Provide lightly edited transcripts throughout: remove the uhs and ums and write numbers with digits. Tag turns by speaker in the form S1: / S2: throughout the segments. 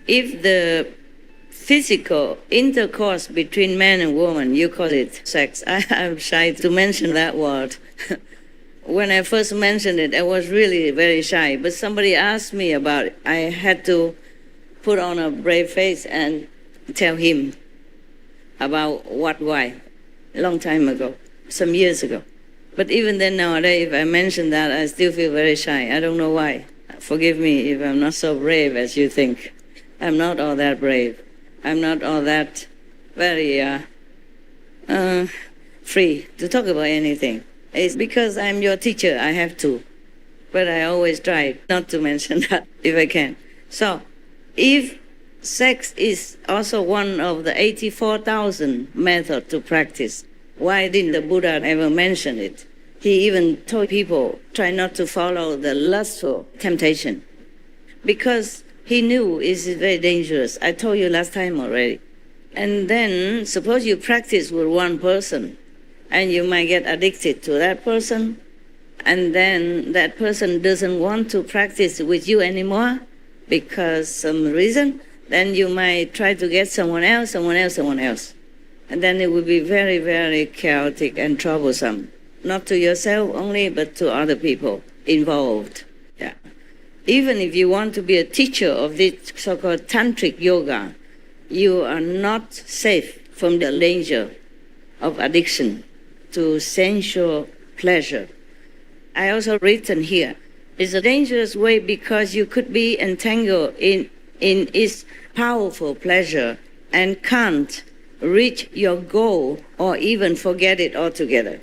S1: If the physical intercourse between man and woman, you call it sex. I'm shy to mention that word. When I first mentioned it, I was really very shy. But somebody asked me about it. I had to put on a brave face and tell him about why, a long time ago, some years ago. But even then, nowadays, if I mention that, I still feel very shy. I don't know why. Forgive me if I'm not so brave as you think. I'm not all that brave. I'm not all that very free to talk about anything. It's because I'm your teacher, I have to. But I always try not to mention that if I can. So, if sex is also one of the 84,000 methods to practice, why didn't the Buddha ever mention it? He even told people, try not to follow the lustful temptation. Because he knew it's very dangerous. I told you last time already. And then, suppose you practice with one person, and you might get addicted to that person, and then that person doesn't want to practice with you anymore because some reason, then you might try to get someone else. And then it will be very, very chaotic and troublesome. Not to yourself only, but to other people involved. Yeah. Even if you want to be a teacher of this so-called tantric yoga, you are not safe from the danger of addiction to sensual pleasure. I also written here, it's a dangerous way because you could be entangled in its powerful pleasure and can't reach your goal or even forget it altogether.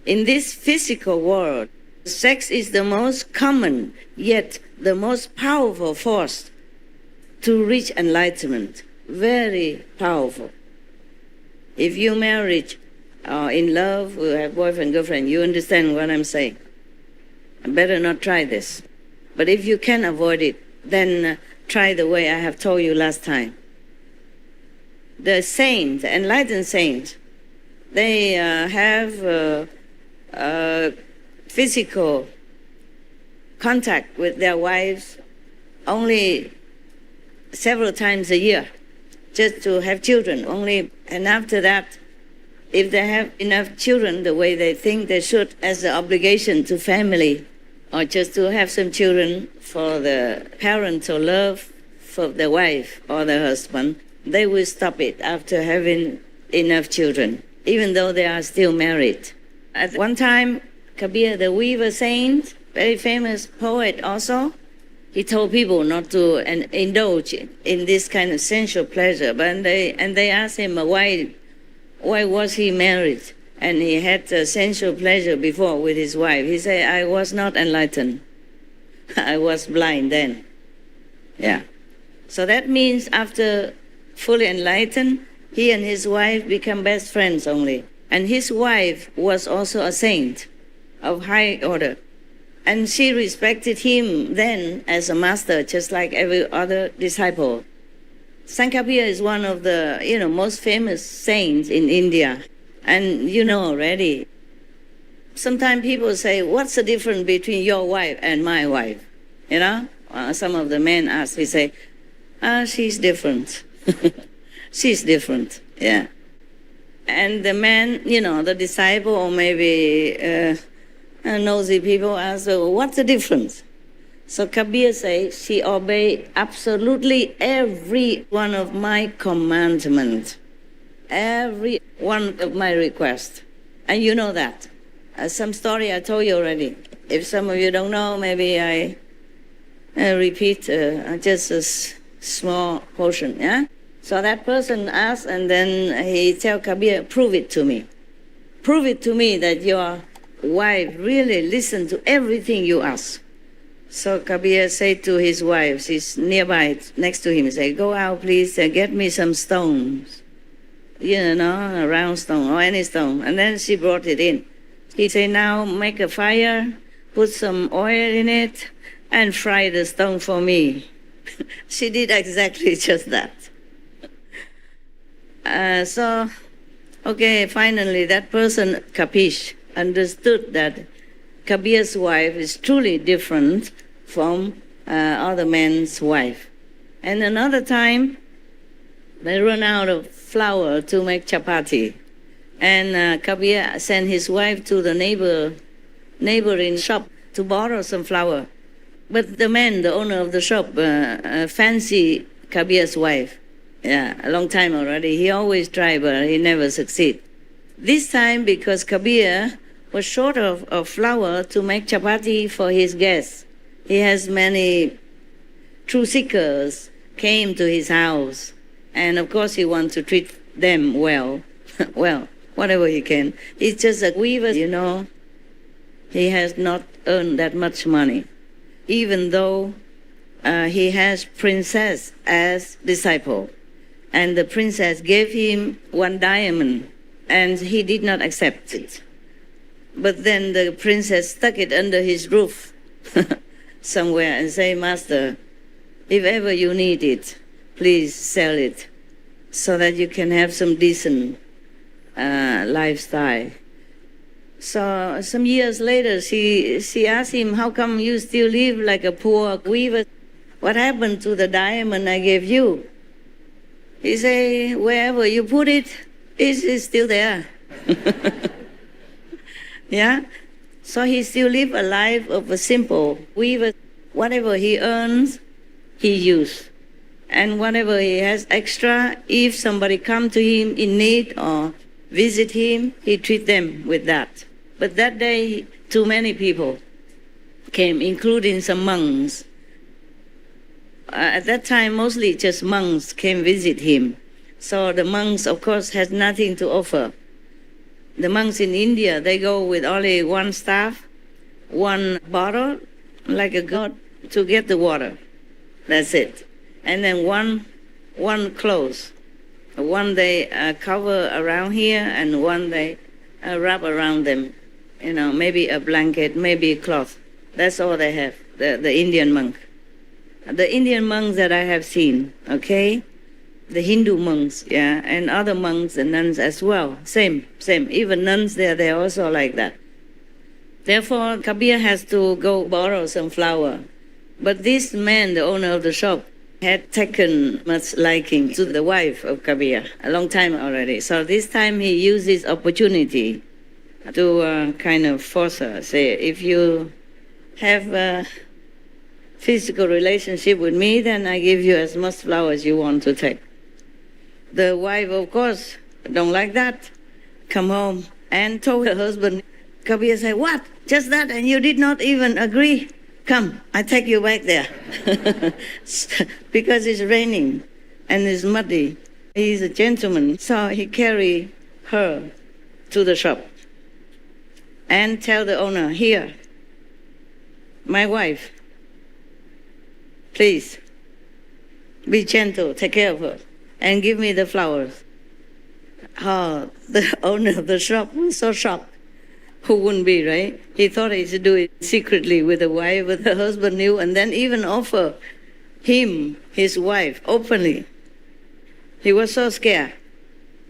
S1: In this physical world, sex is the most common yet the most powerful force to reach enlightenment. Very powerful. If you married or in love, or have boyfriend, girlfriend, you understand what I'm saying. I better not try this. But if you can avoid it, then try the way I have told you last time. The saints, the enlightened saints, they have physical contact with their wives only several times a year, just to have children only. And after that, if they have enough children the way they think they should as an obligation to family, or just to have some children for the parental love for the wife or the husband, they will stop it after having enough children, even though they are still married. At one time, Kabir, the weaver saint, very famous poet also, he told people not to indulge in this kind of sensual pleasure. But they asked him why was he married and he had sensual pleasure before with his wife. He said, I was not enlightened. I was blind then. Yeah. So that means after fully enlightened, he and his wife become best friends only. And his wife was also a saint of high order. And she respected him then as a master, just like every other disciple. Sankapaya is one of the most famous saints in India. And you know already, sometimes people say, what's the difference between your wife and my wife? Some of the men ask, we say, she's different. She's different, yeah. And the man, the disciple or maybe nosy people ask, what's the difference? So Kabir says, she obeyed absolutely every one of my commandments, every one of my requests. And you know that. Some story I told you already. If some of you don't know, maybe I repeat just a small portion, yeah? So that person asked, and then he tell Kabir, prove it to me. Prove it to me that your wife really listens to everything you ask. So Kabir said to his wife, she's nearby, next to him, say, go out please, get me some stones. A round stone or any stone. And then she brought it in. He said, now make a fire, put some oil in it, and fry the stone for me. She did exactly just that. Finally that person, Kapish, understood that Kabir's wife is truly different from other men's wife. And another time, they run out of flour to make chapati. And Kabir sent his wife to the neighboring shop to borrow some flour. But the man, the owner of the shop, fancy Kabir's wife. Yeah, a long time already. He always tried, but he never succeed. This time, because Kabir was short of flour to make chapati for his guests, he has many truth seekers came to his house. And of course he wants to treat them well. Well, whatever he can. He's just a weaver, you know. He has not earned that much money, even though he has princess as disciple. And the princess gave him one diamond, and he did not accept it. But then the princess stuck it under his roof somewhere and say, Master, if ever you need it, please sell it so that you can have some decent lifestyle. So some years later, she asked him, how come you still live like a poor weaver? What happened to the diamond I gave you? He said, wherever you put it, it's still there. Yeah? So he still lives a life of a simple weaver. Whatever he earns, he uses. And whatever he has extra, if somebody come to him in need or visit him, he treat them with that. But that day, too many people came, including some monks. At that time, mostly just monks came visit him. So the monks, of course, has nothing to offer. The monks in India, they go with only one staff, one bottle, like a god, to get the water. That's it. And then one clothes. One they cover around here, and one they wrap around them. You know, maybe a blanket, maybe a cloth. That's all they have, the Indian monk. The Indian monks that I have seen, okay? The Hindu monks, yeah, and other monks and nuns as well. Same. Even nuns there, they're also like that. Therefore, Kabir has to go borrow some flour. But this man, the owner of the shop, had taken much liking to the wife of Kabir a long time already. So this time he used this opportunity to kind of force her, say, if you have a physical relationship with me, then I give you as much flour as you want to take. The wife, of course, don't like that. Come home and told her husband. Kabir said, what? Just that? And you did not even agree? Come, I take you back there. Because it's raining and it's muddy. He's a gentleman, so he carried her to the shop and tell the owner, here, my wife, please, be gentle, take care of her, and give me the flowers. Oh, the owner of the shop was so shocked. Who wouldn't be, right? He thought he should do it secretly with the wife, but the husband knew, and then even offer him, his wife, openly. He was so scared.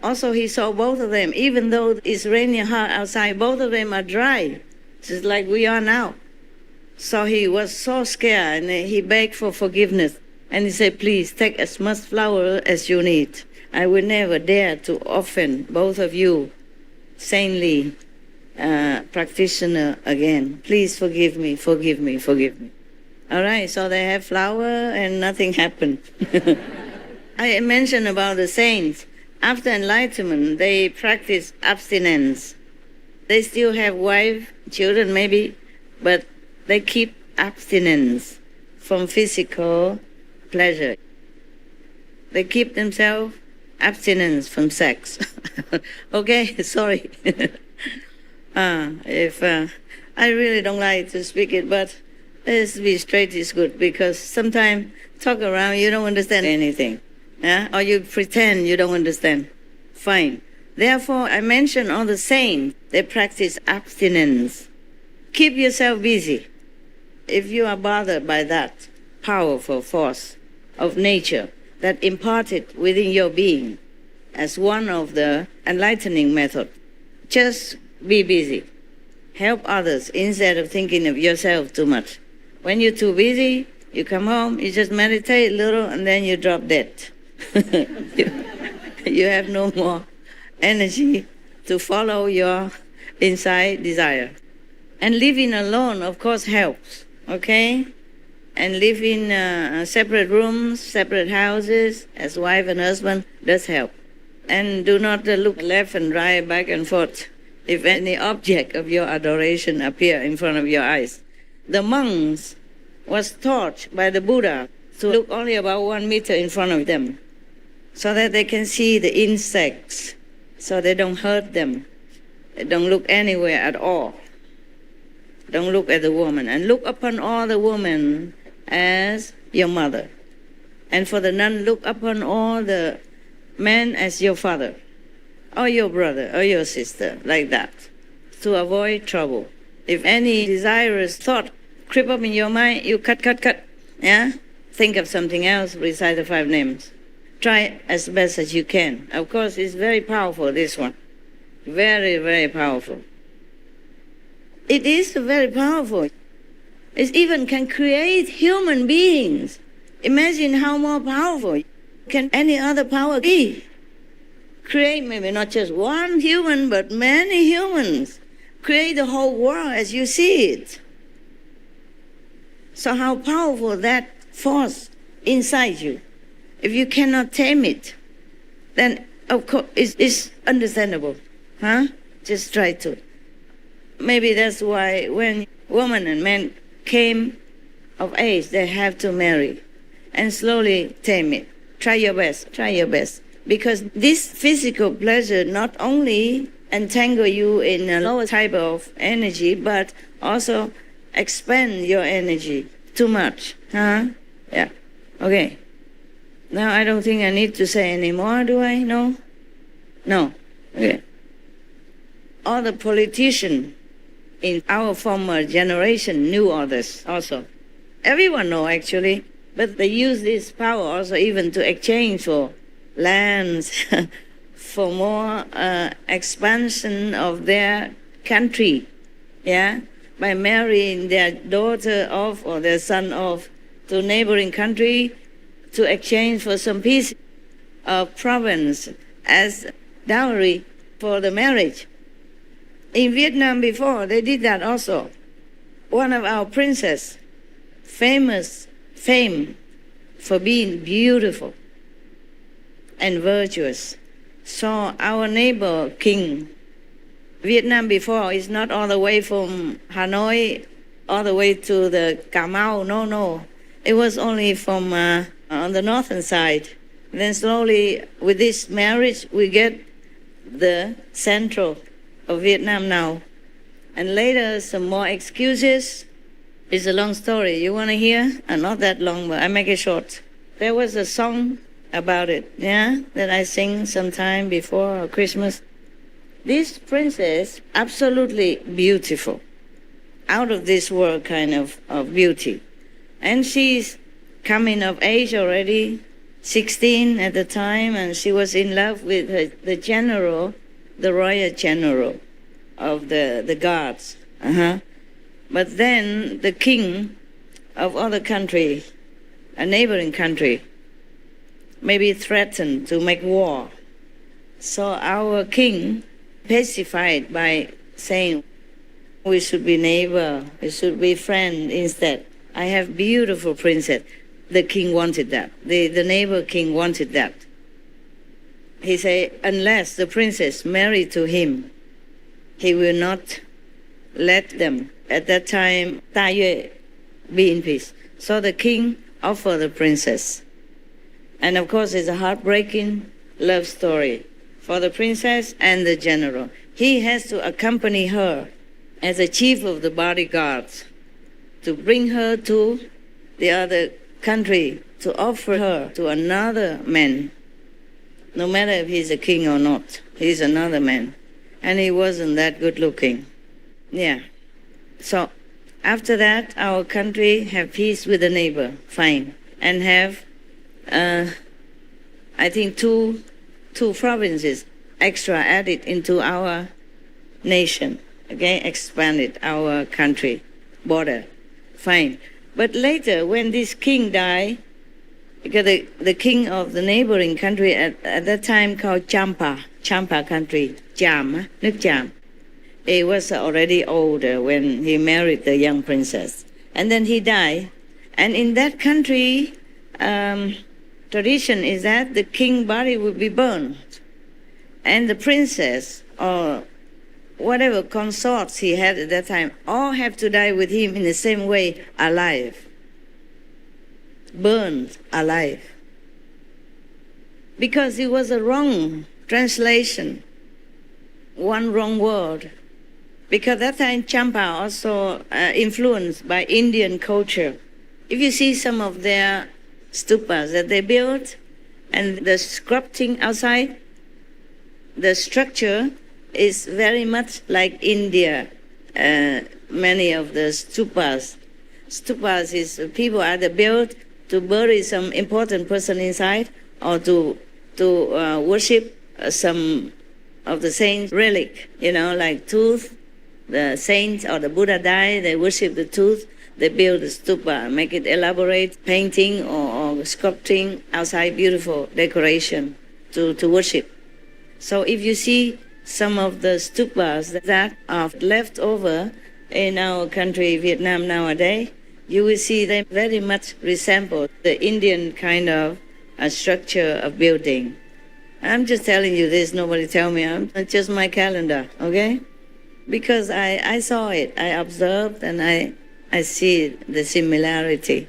S1: Also, he saw both of them, even though it's raining hard outside, both of them are dry, just like we are now. So he was so scared, and he begged for forgiveness. And he said, please, take as much flour as you need. I will never dare to offend both of you saintly practitioner again. Please forgive me. All right, so they have flour and nothing happened. I mentioned about the saints. After enlightenment, they practice abstinence. They still have wife, children maybe, but they keep abstinence from physical pleasure. They keep themselves abstinence from sex. Okay, sorry. I really don't like to speak it, but let's be straight is good, because sometimes talk around, you don't understand anything. Or you pretend you don't understand. Fine. Therefore, I mention all the saints, they practice abstinence. Keep yourself busy. If you are bothered by that powerful force of nature that imparted within your being as one of the enlightening methods, just be busy. Help others instead of thinking of yourself too much. When you're too busy, You come home, you just meditate a little, and then you drop dead. You have no more energy to follow your inside desire. And living alone, of course, helps, okay? And live in separate rooms, separate houses, as wife and husband, does help. And do not look left and right, back and forth, if any object of your adoration appear in front of your eyes. The monks was taught by the Buddha to look only about 1 meter in front of them, so that they can see the insects, so they don't hurt them. They don't look anywhere at all. Don't look at the woman. And look upon all the women as your mother. And for the nun, look upon all the men as your father, or your brother, or your sister, like that, to avoid trouble. If any desirous thought creep up in your mind, you cut, yeah? Think of something else, recite the 5 names. Try as best as you can. Of course, it's very powerful, this one. Very, very powerful. It is very powerful. It even can create human beings. Imagine how more powerful can any other power be. Create maybe not just one human, but many humans. Create the whole world as you see it. So how powerful that force inside you. If you cannot tame it, then of course it's understandable. Huh? Just try to. Maybe that's why when women and men came of age, they have to marry and slowly tame it. Try your best. Because this physical pleasure not only entangle you in a lower type of energy, but also expand your energy too much. Huh? Yeah. Okay. Now I don't think I need to say any more, do I? No? No. Okay. All the politicians in our former generation knew all this also. Everyone know actually, but they use this power also even to exchange for lands, for more expansion of their country, yeah, by marrying their daughter off or their son off to neighboring country to exchange for some piece of province as dowry for the marriage. In Vietnam before, they did that also. One of our princess, fame for being beautiful and virtuous, saw our neighbor king. Vietnam before is not all the way from Hanoi, all the way to the Cà Mau, no. It was only from on the northern side. Then slowly, with this marriage, we get the central of Vietnam now. And later, some more excuses. It's a long story. You want to hear? Not that long, but I make it short. There was a song about it, yeah, that I sing sometime before Christmas. This princess, absolutely beautiful, out of this world kind of beauty. And she's coming of age already, 16 at the time, and she was in love with the general, the royal general of the guards. But then the king of other country, a neighboring country, maybe threatened to make war. So our king pacified by saying, we should be neighbor, we should be friend instead. I have beautiful princess. The king wanted that. The neighbor king wanted that. He said, unless the princess married to him, he will not let them. At that time, Tai Yue be in peace. So the king offered the princess. And of course, it's a heartbreaking love story for the princess and the general. He has to accompany her as a chief of the bodyguards to bring her to the other country, to offer her to another man. No matter if he's a king or not, he's another man. And he wasn't that good looking. Yeah. So after that, our country have peace with the neighbor, fine. And have, I think, two provinces extra added into our nation. Okay, expanded our country border, fine. But later, when this king died, because the king of the neighboring country at that time called Champa country, Cham, nước Cham, he was already older when he married the young princess. And then he died. And in that country, tradition is that the king's body would be burned. And the princess or whatever consorts he had at that time all have to die with him in the same way, alive. Burned alive. Because it was a wrong translation, one wrong word. Because that time Champa also influenced by Indian culture. If you see some of their stupas that they built and the sculpting outside, the structure is very much like India. Many of the stupas. Stupas is people either built to bury some important person inside or to worship some of the saints' relic, like tooth. The saints or the Buddha died, they worship the tooth, they build a stupa, make it elaborate, painting or sculpting outside, beautiful decoration to worship. So if you see some of the stupas that are left over in our country, Vietnam nowadays, you will see they very much resemble the Indian kind of structure of building. I'm just telling you this, nobody tell me, it's just my calendar, okay? Because I saw it, I observed, and I see the similarity.